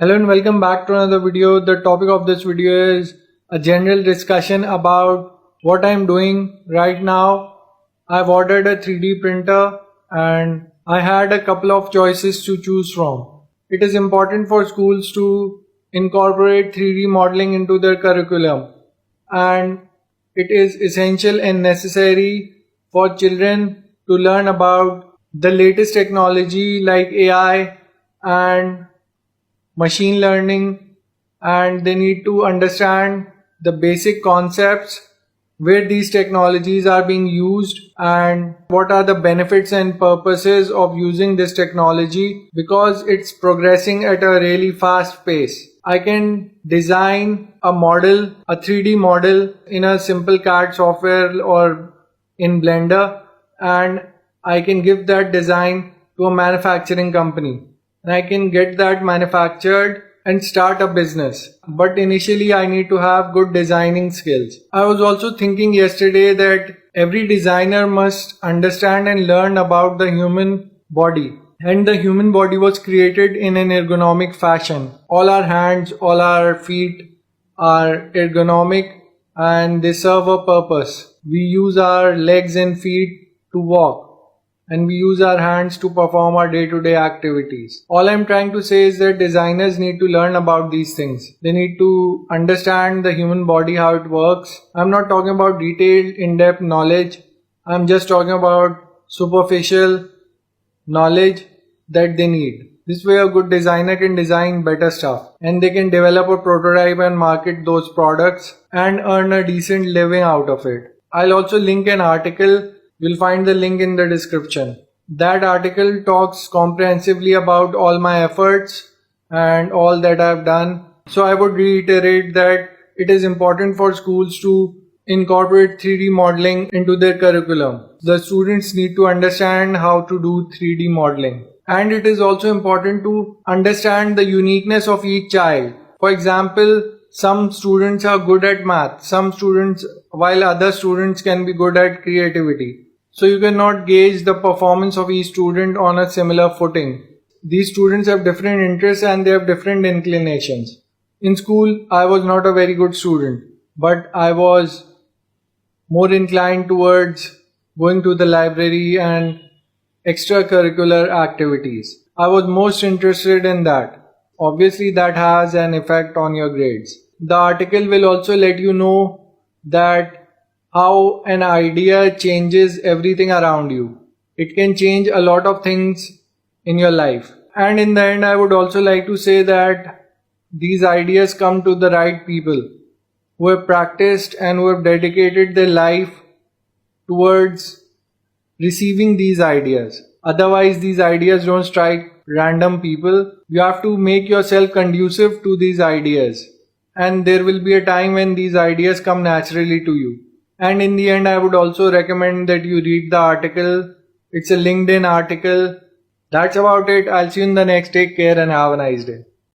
Hello and welcome back to another video. The topic of this video is a general discussion about what I'm doing right now. I've ordered a 3D printer and I had a couple of choices to choose from. It is important for schools to incorporate 3D modeling into their curriculum, and it is essential and necessary for children to learn about the latest technology like AI and machine learning, and they need to understand the basic concepts where these technologies are being used and what are the benefits and purposes of using this technology, because it's progressing at a really fast pace. I can design a model, a 3D model in a simple CAD software or in Blender, and I can give that design to a manufacturing company and I can get that manufactured and start a business. But initially I need to have good designing skills. I was also thinking yesterday that every designer must understand and learn about the human body. And the human body was created in an ergonomic fashion. All our hands, all our feet are ergonomic and they serve a purpose. We use our legs and feet to walk, and we use our hands to perform our day-to-day activities. All I'm trying to say is that designers need to learn about these things. They need to understand the human body, how it works. I'm not talking about detailed, in-depth knowledge. I'm just talking about superficial knowledge that they need. This way a good designer can design better stuff and they can develop a prototype and market those products and earn a decent living out of it. I'll also link an article. You'll find the link in the description. That article talks comprehensively about all my efforts and all that I've done. So I would reiterate that it is important for schools to incorporate 3D modeling into their curriculum. The students need to understand how to do 3D modeling. And it is also important to understand the uniqueness of each child. For example, some students are good at math, while other students can be good at creativity. So you cannot gauge the performance of each student on a similar footing. These students have different interests and they have different inclinations. In school, I was not a very good student, but I was more inclined towards going to the library and extracurricular activities. I was most interested in that. Obviously, that has an effect on your grades. The article will also let you know that how an idea changes everything around you. It can change a lot of things in your life. And in the end, I would also like to say that these ideas come to the right people who have practiced and who have dedicated their life towards receiving these ideas. Otherwise, these ideas don't strike random people. You have to make yourself conducive to these ideas. And there will be a time when these ideas come naturally to you. And in the end, I would also recommend that you read the article. It's a LinkedIn article. That's about it. I'll see you in the next. Take care and have a nice day.